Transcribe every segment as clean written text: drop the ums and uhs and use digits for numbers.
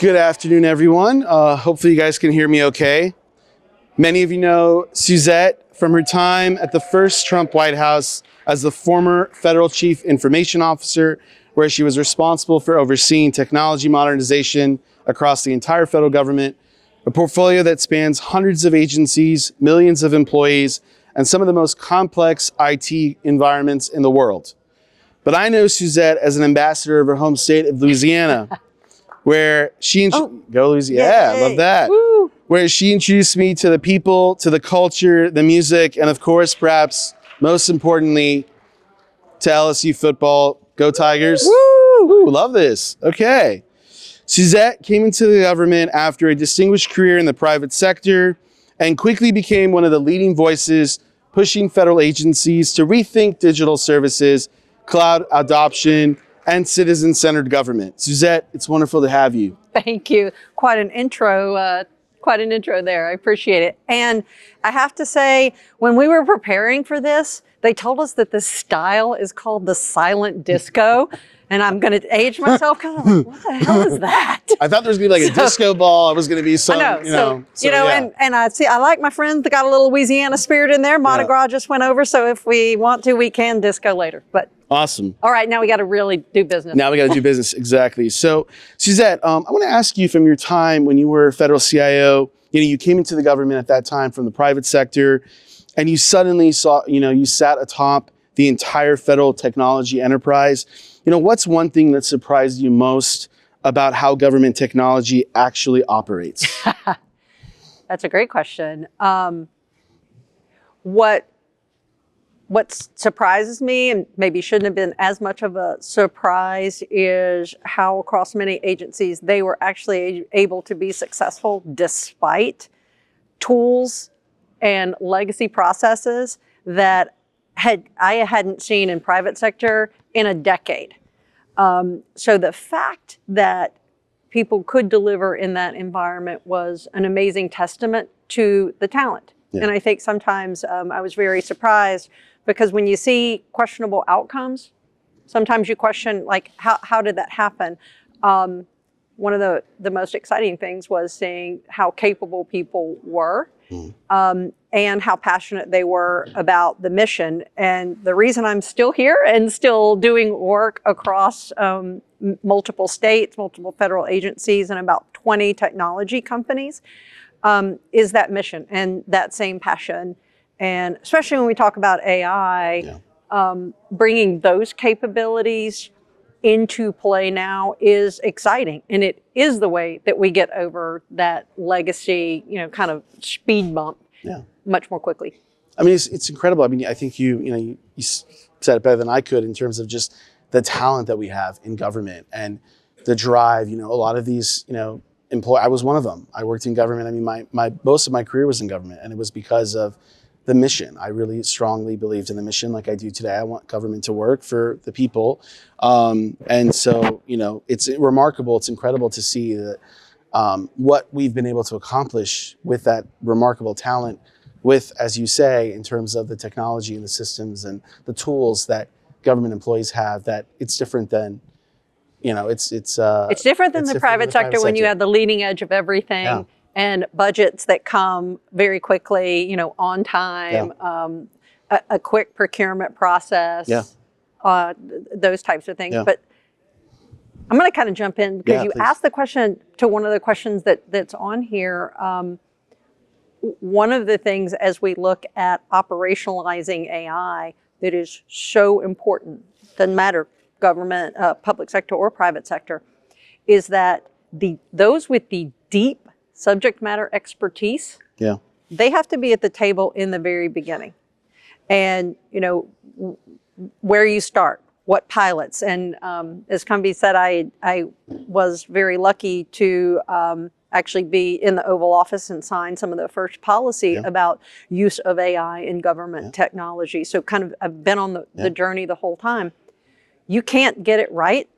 Good afternoon, everyone. Hopefully you guys can hear me okay. Many of you know Suzette from her time at the first Trump White House as the former federal chief information officer, where she was responsible for overseeing technology modernization across the entire federal government, a portfolio that spans hundreds of agencies, millions of employees, and some of the most complex IT environments in the world. But I know Suzette as an ambassador of her home state of Louisiana, where she, go Louisiana, yeah, I love that. Woo. Where she introduced me to the people, to the culture, the music, and of course, perhaps most importantly, to LSU football. Go Tigers. Woo. Love this. Okay. Suzette came into the government after a distinguished career in the private sector and quickly became one of the leading voices pushing federal agencies to rethink digital services, cloud adoption, and citizen-centered government. Suzette, it's wonderful to have you. Thank you. Quite an intro there. I appreciate it. And I have to say, when we were preparing for this, they told us that the style is called the silent disco. And I'm going to age myself because I'm like, what the hell is that? I thought there was going to be like a disco ball. It was going to be some, yeah. And I like my friends that got a little Louisiana spirit in there. Mardi Gras just went over. So if we want to, we can disco later. But awesome. All right, now we got to really do business. Now we got to do business, exactly. So Suzette, I want to ask you from your time when you were federal CIO, you came into the government at that time from the private sector, and you suddenly saw, you sat atop the entire federal technology enterprise. What's one thing that surprised you most about how government technology actually operates? That's a great question. What surprises me, and maybe shouldn't have been as much of a surprise, is how across many agencies they were actually able to be successful despite tools and legacy processes that I hadn't seen in private sector in a decade. So the fact that people could deliver in that environment was an amazing testament to the talent. Yeah. And I think sometimes I was very surprised because when you see questionable outcomes, sometimes you question, like, how did that happen? One of the most exciting things was seeing how capable people were and how passionate they were about the mission. And the reason I'm still here and still doing work across multiple states, multiple federal agencies, and about 20 technology companies is that mission and that same passion. And especially when we talk about AI, bringing those capabilities into play now is exciting. And it is the way that we get over that legacy, kind of speed bump much more quickly. I mean, it's incredible. I mean, I think you said it better than I could in terms of just the talent that we have in government and the drive. A lot of these, I was one of them. I worked in government. I mean, most of my career was in government, and it was because of the mission. I really strongly believed in the mission like I do today. I want government to work for the people. And so, it's remarkable. It's incredible to see that what we've been able to accomplish with that remarkable talent with, as you say, in terms of the technology and the systems and the tools that government employees have, that it's different than, it's different than the private sector when you have the leading edge of everything. Yeah. And budgets that come very quickly, on time, a quick procurement process, those types of things. Yeah. But I'm going to kind of jump in because you asked the question to one of the questions that's on here. One of the things as we look at operationalizing AI that is so important, doesn't matter government, public sector or private sector, is that those with the deep subject matter expertise, they have to be at the table in the very beginning. And, where you start, what pilots. And as Cumbie said, I was very lucky to actually be in the Oval Office and sign some of the first policy about use of AI in government technology. So kind of I've been on the journey the whole time. You can't get it right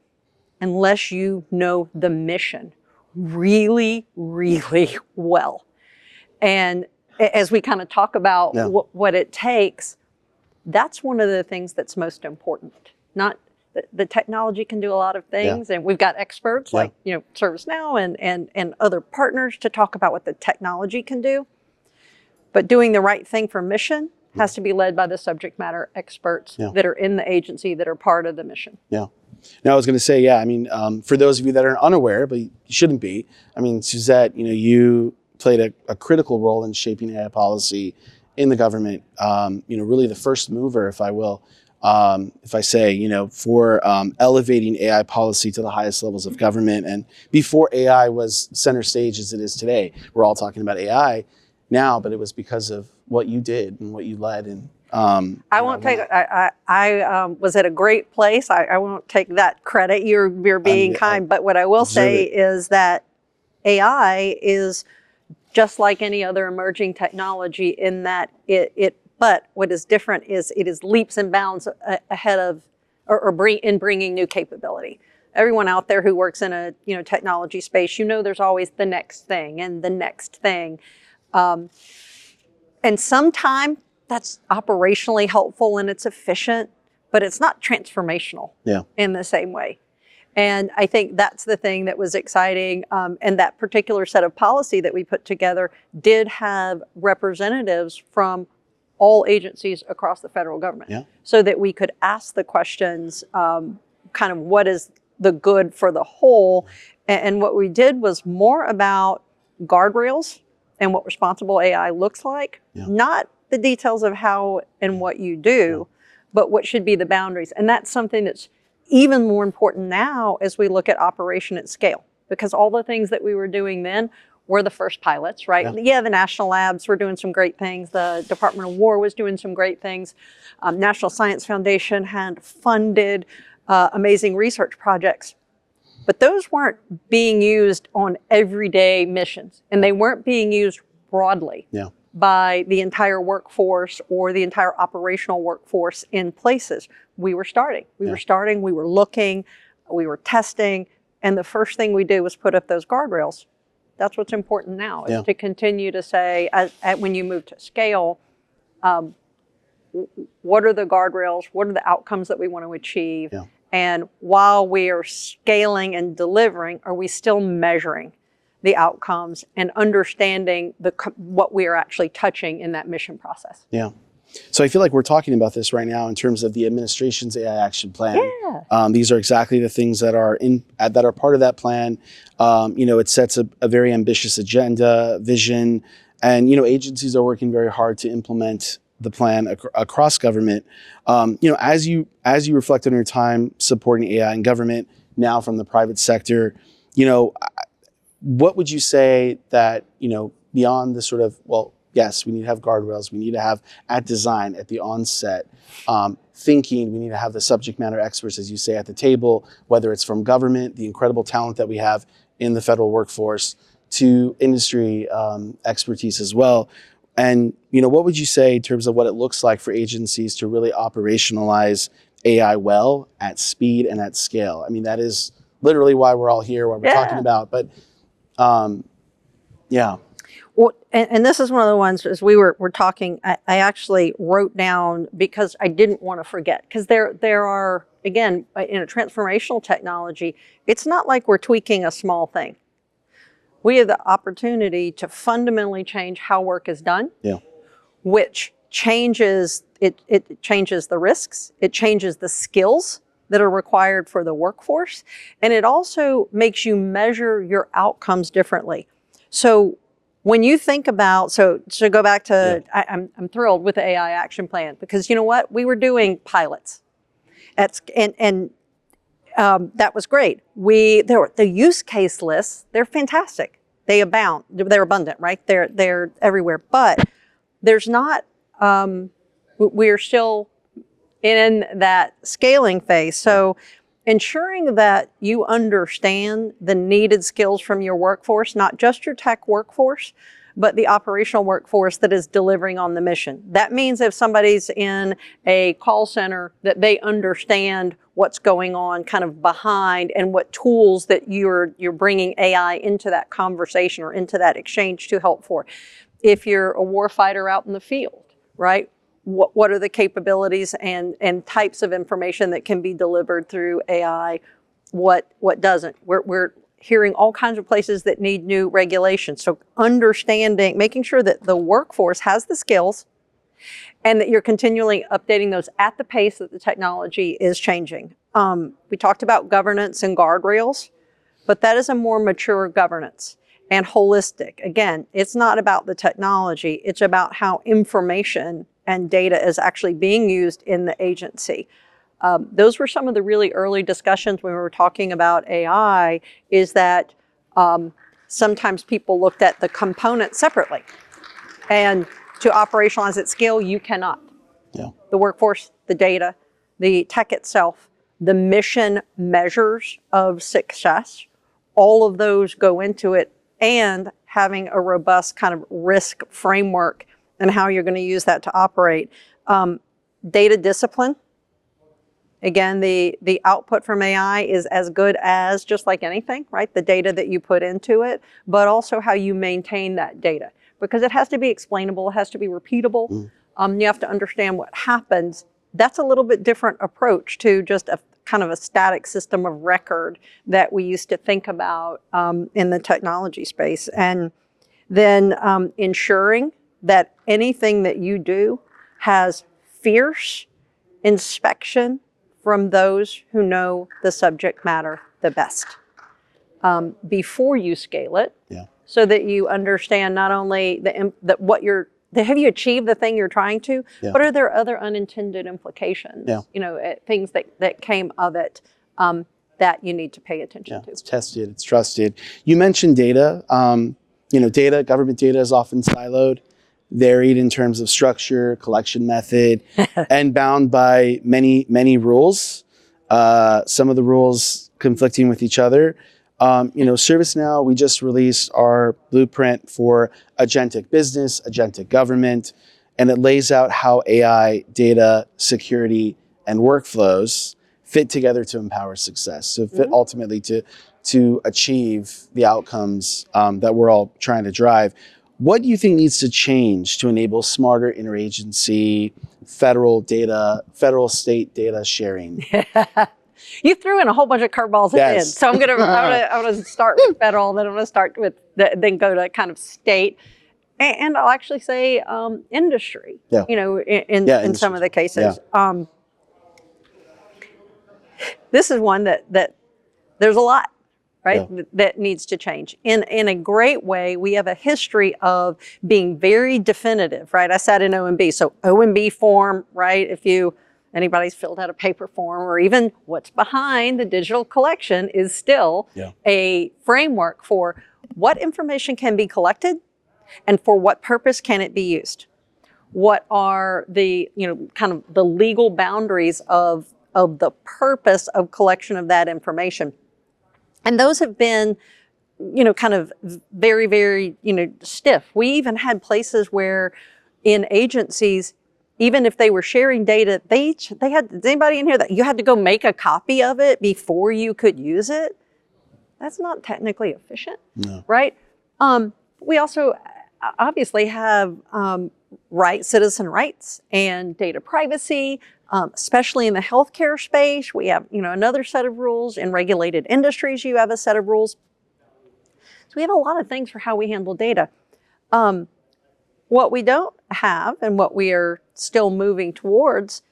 unless you know the mission really, really well. And as we kind of talk about what it takes, that's one of the things that's most important. Not the technology can do a lot of things, and we've got experts like ServiceNow and other partners to talk about what the technology can do. But doing the right thing for mission has to be led by the subject matter experts that are in the agency, that are part of the mission. Yeah. Now I was going to say, I mean, for those of you that are unaware, but you shouldn't be, I mean, Suzette, you played a critical role in shaping AI policy in the government, really the first mover, if I will, if I say, for elevating AI policy to the highest levels of government. And before AI was center stage as it is today, we're all talking about AI now, but it was because of what you did and what you led. And I won't take. I was at a great place. I won't take that credit. You're being kind, but what I will say is that AI is just like any other emerging technology in that but what is different is it is leaps and bounds ahead of, in bringing new capability. Everyone out there who works in a technology space, there's always the next thing and the next thing, and sometimes that's operationally helpful and it's efficient, but it's not transformational in the same way. And I think that's the thing that was exciting. And that particular set of policy that we put together did have representatives from all agencies across the federal government, so that we could ask the questions, kind of what is the good for the whole. And what we did was more about guardrails and what responsible AI looks like, not the details of how and what you do, but what should be the boundaries. And that's something that's even more important now as we look at operation at scale, because all the things that we were doing then were the first pilots, right? The national labs were doing some great things. The Department of War was doing some great things. National Science Foundation had funded amazing research projects. But those weren't being used on everyday missions, and they weren't being used broadly by the entire workforce or the entire operational workforce in places. We were starting, we were looking, we were testing, and the first thing we did was put up those guardrails. That's what's important now, is to continue to say, when you move to scale, what are the guardrails, what are the outcomes that we want to achieve? And while we are scaling and delivering, are we still measuring the outcomes and understanding what we are actually touching in that mission process? So I feel like we're talking about this right now in terms of the administration's AI action plan. These are exactly the things that are part of that plan. It sets a very ambitious agenda, vision, and agencies are working very hard to implement the plan across government. As you reflect on your time supporting AI in government, now from the private sector, what would you say that, beyond the sort of, well, yes, we need to have guardrails, we need to have at design, at the onset, thinking, we need to have the subject matter experts, as you say, at the table, whether it's from government, the incredible talent that we have in the federal workforce, to industry expertise as well. And, what would you say in terms of what it looks like for agencies to really operationalize AI well, at speed and at scale? I mean, that is literally why we're all here, what we're talking about. But, Well, and this is one of the ones, as we were talking, I actually wrote down, because I didn't want to forget, because there are, again, in a transformational technology, it's not like we're tweaking a small thing. We have the opportunity to fundamentally change how work is done, which changes, it changes the risks, it changes the skills that are required for the workforce, and it also makes you measure your outcomes differently. So when you think about, so go back to, I'm thrilled with the AI action plan, because you know what? We were doing pilots. That was great. The use case lists, they're fantastic. They abound, they're abundant, right? They're everywhere, but there's not, we're still in that scaling phase. So ensuring that you understand the needed skills from your workforce, not just your tech workforce, but the operational workforce that is delivering on the mission. That means if somebody's in a call center, that they understand what's going on kind of behind, and what tools that you're bringing AI into that conversation or into that exchange to help for. If you're a warfighter out in the field, right? what are the capabilities and types of information that can be delivered through AI, what doesn't. We're hearing all kinds of places that need new regulations. So understanding, making sure that the workforce has the skills and that you're continually updating those at the pace that the technology is changing. We talked about governance and guardrails, but that is a more mature governance and holistic. Again, it's not about the technology, it's about how information and data is actually being used in the agency. Those were some of the really early discussions when we were talking about AI, is that sometimes people looked at the components separately. And to operationalize at scale, you cannot. Yeah. The workforce, the data, the tech itself, the mission measures of success, all of those go into it, and having a robust kind of risk framework and how you're going to use that to operate. Data discipline. Again, the output from AI is as good as, just like anything, right? The data that you put into it, but also how you maintain that data. Because it has to be explainable, it has to be repeatable. You have to understand what happens. That's a little bit different approach to just a kind of a static system of record that we used to think about in the technology space. And then ensuring that anything that you do has fierce inspection from those who know the subject matter the best before you scale it. Yeah. So that you understand not only have you achieved the thing you're trying to, Yeah. but are there other unintended implications, Yeah. Things that came of it that you need to pay attention to. It's tested, it's trusted. You mentioned data. Government data is often siloed, varied in terms of structure, collection method, and bound by many, many rules. Some of the rules conflicting with each other. ServiceNow, we just released our blueprint for agentic business, agentic government, and it lays out how AI, data, security, and workflows fit together to empower success. So fit ultimately to achieve the outcomes that we're all trying to drive. What do you think needs to change to enable smarter interagency, federal state data sharing? You threw in a whole bunch of curveballs at the end. So I'm gonna start with federal, then I'm gonna start with then go to kind of state, and I'll actually say industry. Yeah. In some of the cases. Yeah. This is one that there's a lot, right? Yeah. That needs to change. In a great way, we have a history of being very definitive, right? I sat in OMB, so OMB form, right? If anybody's filled out a paper form, or even what's behind the digital collection is still a framework for what information can be collected and for what purpose can it be used. What are the, kind of the legal boundaries of the purpose of collection of that information. And those have been, kind of very, very, stiff. We even had places where in agencies, even if they were sharing data, they had, is anybody in here that you had to go make a copy of it before you could use it? That's not technically efficient, right? We also obviously have citizen rights and data privacy, especially in the healthcare space. We have, another set of rules. In regulated industries, you have a set of rules. So we have a lot of things for how we handle data. What we don't have, and what we are still moving towards,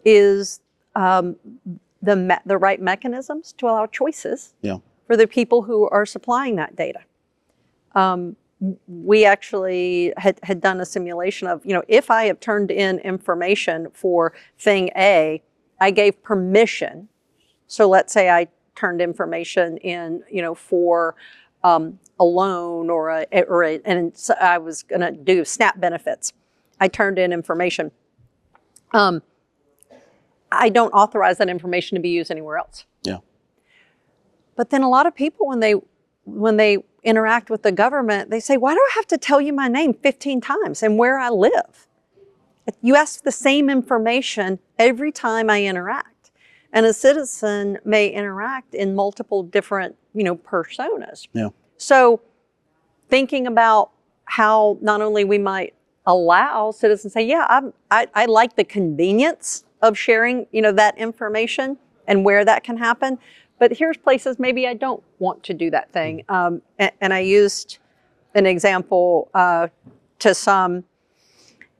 is the right mechanisms to allow choices for the people who are supplying that data. We actually had done a simulation of, if I have turned in information for thing A, I gave permission. So let's say I turned information in, for a loan and so I was going to do SNAP benefits. I turned in information. I don't authorize that information to be used anywhere else. Yeah. But then a lot of people, when they interact with the government, they say, why do I have to tell you my name 15 times and where I live? You ask the same information every time I interact. And a citizen may interact in multiple different, personas. Yeah. So thinking about how not only we might allow citizens to say, yeah, I like the convenience of sharing, that information and where that can happen. But here's places maybe I don't want to do that thing. And I used an example to some,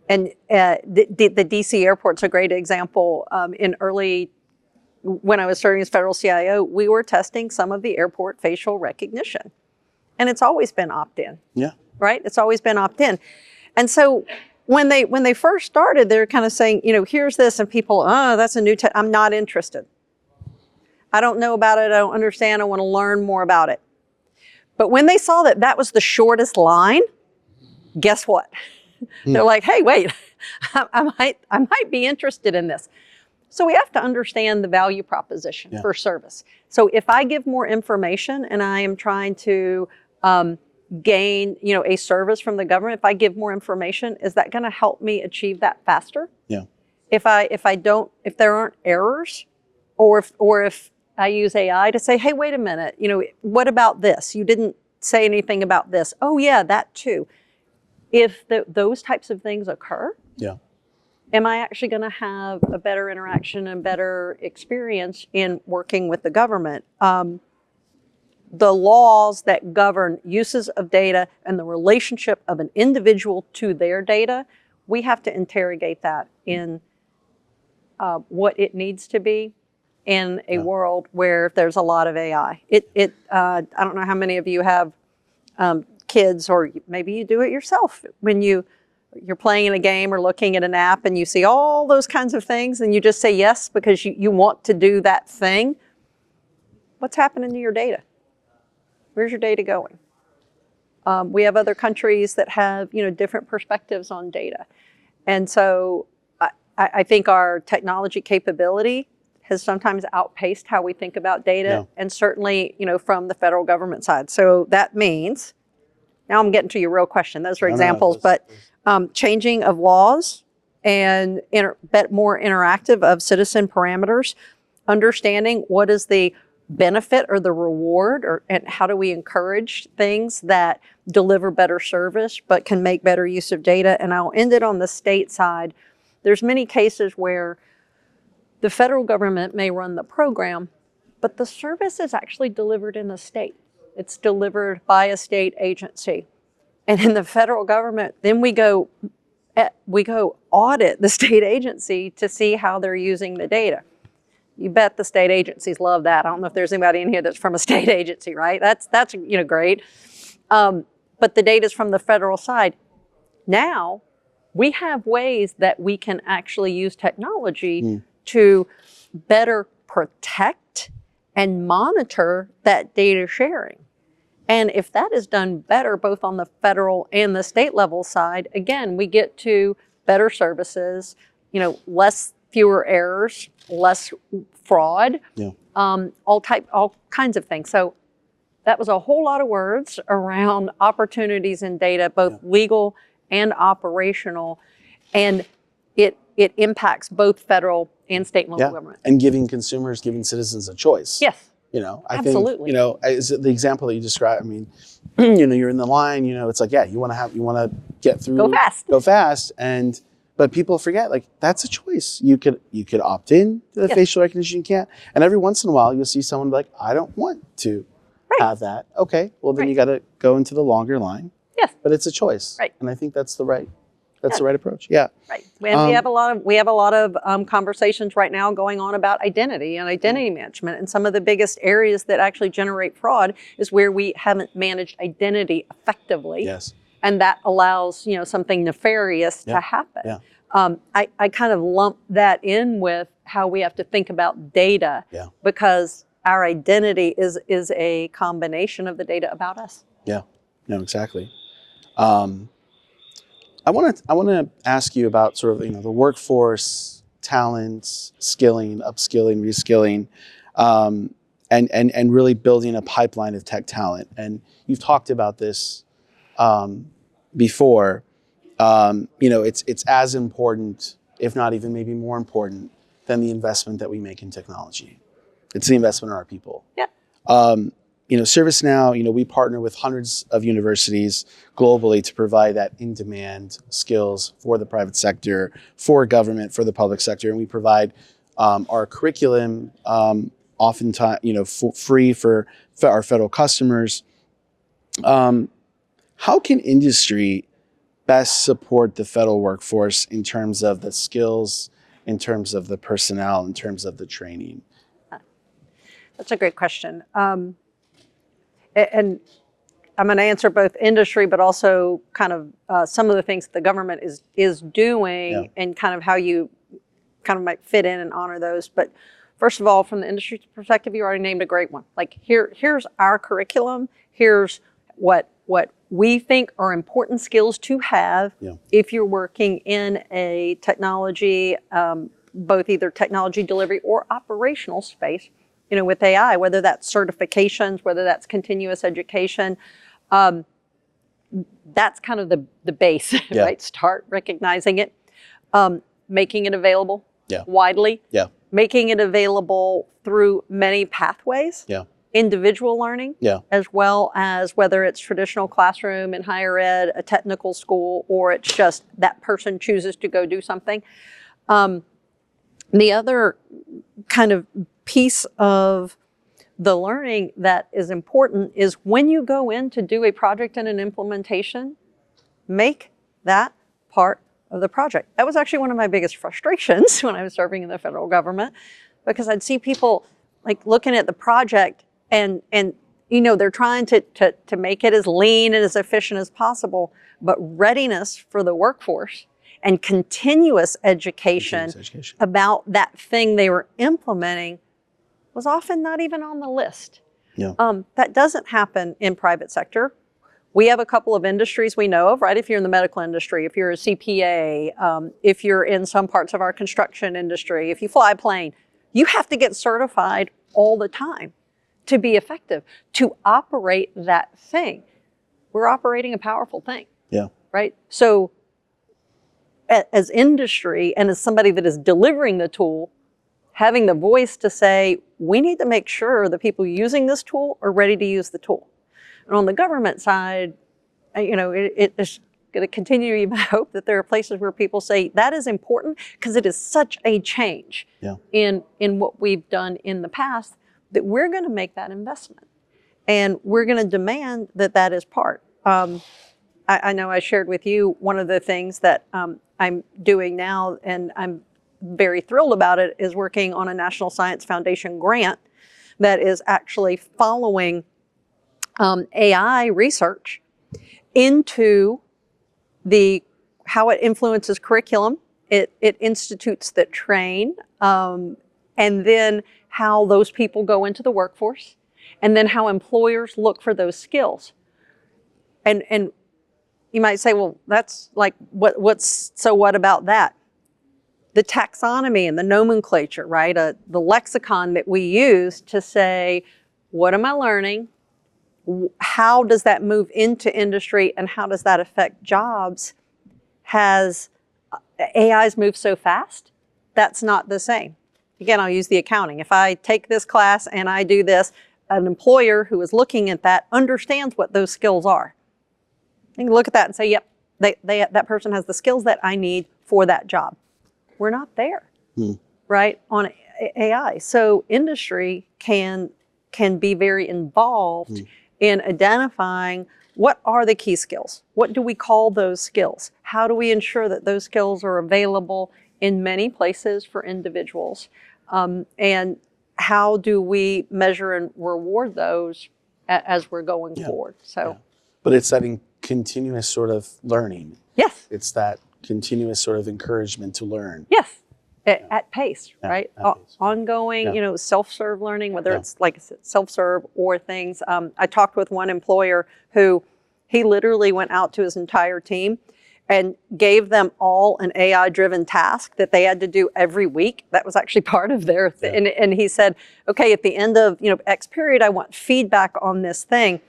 and the DC airport's a great example. When I was serving as federal CIO, we were testing some of the airport facial recognition. And it's always been opt-in. Yeah. Right? It's always been opt-in. And so when they first started, they're kind of saying, here's this, and people, that's a new I'm not interested. I don't know about it. I don't understand. I want to learn more about it. But when they saw that that was the shortest line, guess what? They're like, hey, wait, I might be interested in this. So we have to understand the value proposition for service. So if I give more information and I am trying to gain, a service from the government, if I give more information, is that going to help me achieve that faster? Yeah. If there aren't errors, or if I use AI to say, hey, wait a minute, what about this? You didn't say anything about this. Oh yeah, that too. If those types of things occur, am I actually going to have a better interaction and better experience in working with the government? The laws that govern uses of data and the relationship of an individual to their data, we have to interrogate that in what it needs to be in a world where there's a lot of AI. I don't know how many of you have kids, or maybe you do it yourself, when you're playing in a game or looking at an app and you see all those kinds of things and you just say yes because you want to do that thing. What's happening to your data? Where's your data going? We have other countries that have, different perspectives on data. And so I think our technology capability has sometimes outpaced how we think about data, and certainly, from the federal government side. So that means, now I'm getting to your real question. Those are examples, but changing of laws and more interactive of citizen parameters, understanding what is the benefit or the reward, and how do we encourage things that deliver better service but can make better use of data. And I'll end it on the state side. There's many cases where the federal government may run the program, but the service is actually delivered in the state. It's delivered by a state agency. And in the federal government, then we go audit the state agency to see how they're using the data. You bet the state agencies love that. I don't know if there's anybody in here that's from a state agency, right? That's great. But the data's from the federal side. Now, we have ways that we can actually use technology to better protect and monitor that data sharing. And if that is done better, both on the federal and the state level side, again, we get to better services, fewer errors, less fraud, all kinds of things. So that was a whole lot of words around opportunities in data, both legal and operational, and it impacts both federal and state and local government. And giving citizens a choice. Yes. I Absolutely. think, is the example that you described, I mean, you're in the line, it's like, you want to get through. Go fast. But people forget, that's a choice. You could opt in to the facial recognition, you can't. And every once in a while, you'll see someone be like, I don't want to have that. Okay, well then you got to go into the longer line. Yes. But it's a choice. Right. And I think that's the right approach. Yeah. Right. And we have a lot of conversations right now going on about identity and identity management. And some of the biggest areas that actually generate fraud is where we haven't managed identity effectively. Yes. And that allows, something nefarious to happen. Yeah. I kind of lump that in with how we have to think about data, because our identity is a combination of the data about us. Yeah. No, exactly. I want to ask you about sort of the workforce, talents, skilling, upskilling, reskilling, and really building a pipeline of tech talent. And you've talked about this before. It's as important, if not even maybe more important, than the investment that we make in technology. It's the investment in our people. Yeah. ServiceNow, we partner with hundreds of universities globally to provide that in-demand skills for the private sector, for government, for the public sector. And we provide our curriculum oftentimes, free for our federal customers. How can industry best support the federal workforce in terms of the skills, in terms of the personnel, in terms of the training? That's a great question. And I'm going to answer both industry, but also kind of some of the things that the government is doing, and kind of how you kind of might fit in and honor those. But first of all, from the industry perspective, you already named a great one. Like here's our curriculum. Here's what we think are important skills to have if you're working in a technology, both either technology delivery or operational space. With AI, whether that's certifications, whether that's continuous education, that's kind of the base, right? Start recognizing it, making it available widely, making it available through many pathways, individual learning, as well as whether it's traditional classroom in higher ed, a technical school, or it's just that person chooses to go do something. The other kind of piece of the learning that is important is when you go in to do a project and an implementation, make that part of the project. That was actually one of my biggest frustrations when I was serving in the federal government, because I'd see people like looking at the project and they're trying to make it as lean and as efficient as possible, but readiness for the workforce and continuous education about that thing they were implementing was often not even on the list. That doesn't happen in private sector. We have a couple of industries we know of, right? If you're in the medical industry, if you're a CPA, if you're in some parts of our construction industry, if you fly a plane, you have to get certified all the time to be effective, to operate that thing. We're operating a powerful thing, right? So as industry and as somebody that is delivering the tool, having the voice to say, we need to make sure the people using this tool are ready to use the tool. And on the government side, it's going to continue to even hope that there are places where people say that is important because it is such a change in what we've done in the past that we're going to make that investment. And we're going to demand that that is part. I know I shared with you one of the things that I'm doing now, and I'm very thrilled about it, is working on a National Science Foundation grant that is actually following AI research into how it influences curriculum. It institutes that train, and then how those people go into the workforce, and then how employers look for those skills. And you might say, well, that's like, what about that? The taxonomy and the nomenclature, right? The lexicon that we use to say, what am I learning? How does that move into industry, and how does that affect jobs? AI's moved so fast, that's not the same. Again, I'll use the accounting. If I take this class and I do this, an employer who is looking at that understands what those skills are. You can look at that and say, yep, that person has the skills that I need for that job. We're not there, right, on AI. So industry can be very involved in identifying what are the key skills? What do we call those skills? How do we ensure that those skills are available in many places for individuals? And how do we measure and reward those as we're going forward? So, But it's that continuous sort of learning. Yes. It's that continuous sort of encouragement to learn. Yes. At pace, right? At pace. Ongoing, self-serve learning, whether it's like I said, self-serve or things. I talked with one employer who he literally went out to his entire team and gave them all an AI-driven task that they had to do every week. That was actually part of their thing. And he said, okay, at the end of X period, I want feedback on this thing.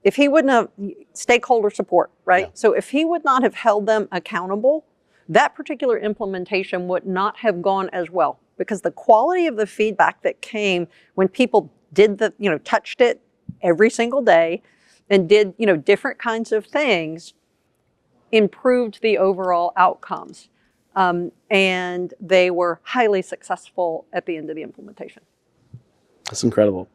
If he wouldn't have stakeholder support, right? So if he would not have held them accountable, that particular implementation would not have gone as well, because the quality of the feedback that came when people did touched it, every single day and did, different kinds of things, improved the overall outcomes. And they were highly successful at the end of the implementation. That's incredible.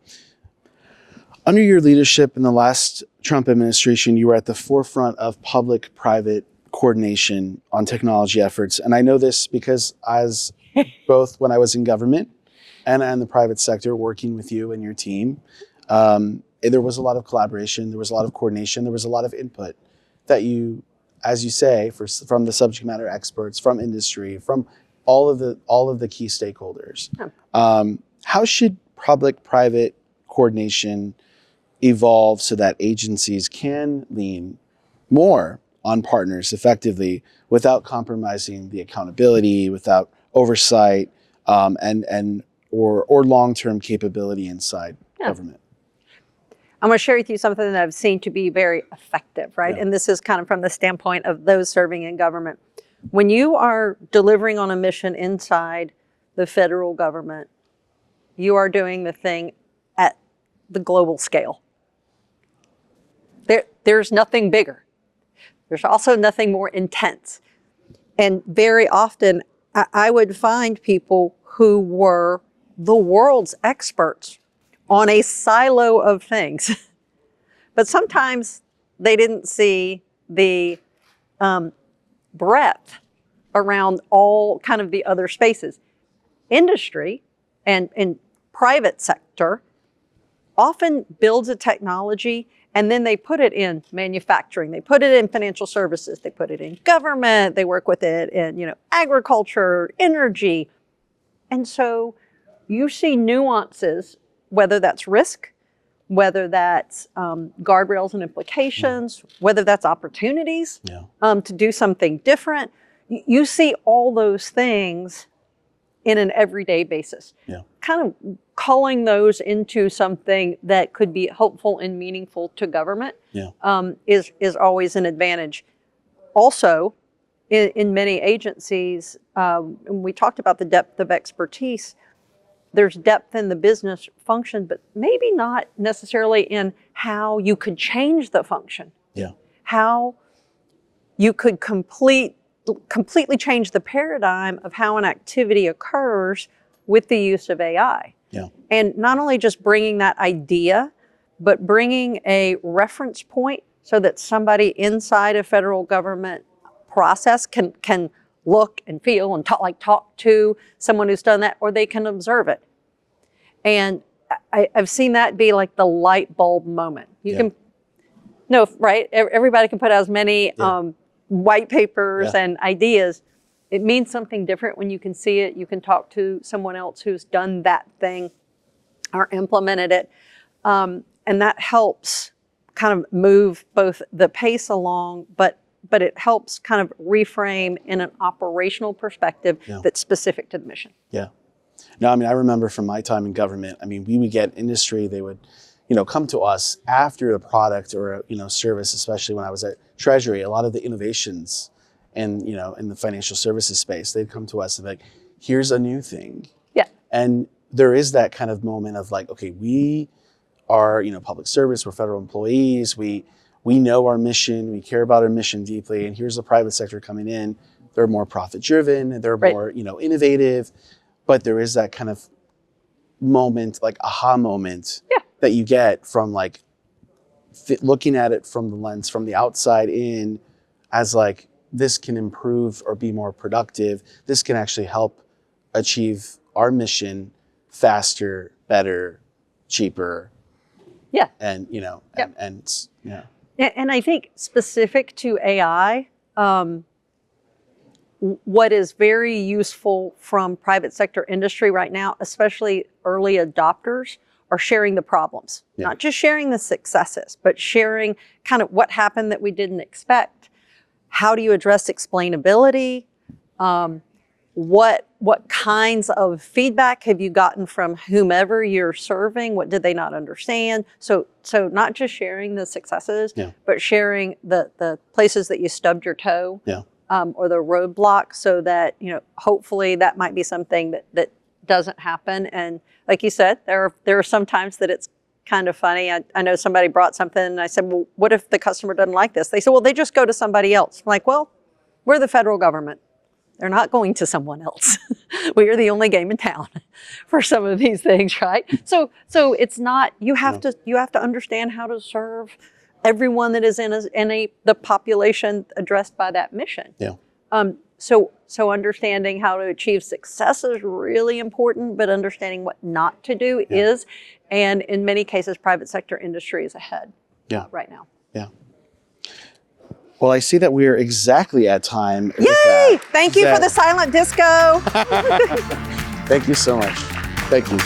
Under your leadership in the last Trump administration, you were at the forefront of public-private coordination on technology efforts. And I know this because as both when I was in government and in the private sector working with you and your team, there was a lot of collaboration, there was a lot of coordination, there was a lot of input that you, as you say, from the subject matter experts, from industry, from all of the key stakeholders. Yeah. How should public-private coordination evolve so that agencies can lean more on partners effectively without compromising the accountability, without oversight, or long-term capability inside government? I'm going to share with you something that I've seen to be very effective, right? Yeah. And this is kind of from the standpoint of those serving in government. When you are delivering on a mission inside the federal government, you are doing the thing at the global scale. There's nothing bigger. There's also nothing more intense. And very often, I would find people who were the world's experts on a silo of things. But sometimes they didn't see the breadth around all kind of the other spaces. Industry and private sector often builds a technology and then they put it in manufacturing, they put it in financial services, they put it in government, they work with it in agriculture, energy. And so you see nuances, whether that's risk, whether that's guardrails and implications, whether that's opportunities to do something different. You see all those things in an everyday basis. Kind of culling those into something that could be helpful and meaningful to government is always an advantage. Also, in many agencies, and we talked about the depth of expertise, there's depth in the business function, but maybe not necessarily in how you could change the function. How you could completely change the paradigm of how an activity occurs with the use of AI. And not only just bringing that idea, but bringing a reference point so that somebody inside a federal government process can look and feel and talk to someone who's done that, or they can observe it. And I've seen that be like the light bulb moment. Right? Everybody can put out as many white papers and ideas. It means something different when you can see it. You can talk to someone else who's done that thing or implemented it. And that helps kind of move both the pace along, but it helps kind of reframe in an operational perspective that's specific to the mission. No, I remember from my time in government, we would get industry, they would, come to us after a product or a, service, especially when I was at Treasury, a lot of the innovations and, in the financial services space, they'd come to us and be like, here's a new thing. And there is that kind of moment of like, okay, we are, public service, we're federal employees, we know our mission, we care about our mission deeply, and here's the private sector coming in. They're more profit driven, they're more, innovative, but there is that kind of moment, like aha moment that you get from like looking at it from the lens, from the outside in, as like, this can improve or be more productive. This can actually help achieve our mission faster, better, cheaper. And, And I think specific to AI, what is very useful from private sector industry right now, especially early adopters, are sharing the problems. Not just sharing the successes, but sharing kind of what happened that we didn't expect. How do you address explainability? What kinds of feedback have you gotten from whomever you're serving? What did they not understand? So not just sharing the successes, but sharing the places that you stubbed your toe or the roadblock, so that hopefully that might be something that doesn't happen. And like you said, there are some times that it's kind of funny. I know somebody brought something and I said, well, what if the customer doesn't like this? They said, well, they just go to somebody else. I'm like, well, we're the federal government. They're not going to someone else. We are the only game in town for some of these things, right? So it's not, you have to understand how to serve everyone that is in the population addressed by that mission. Yeah. So understanding how to achieve success is really important, but understanding what not to do is, and in many cases, private sector industry is ahead right now. Yeah. Well, I see that we are exactly at time. Yay! Thank you for the silent disco. Thank you so much. Thank you.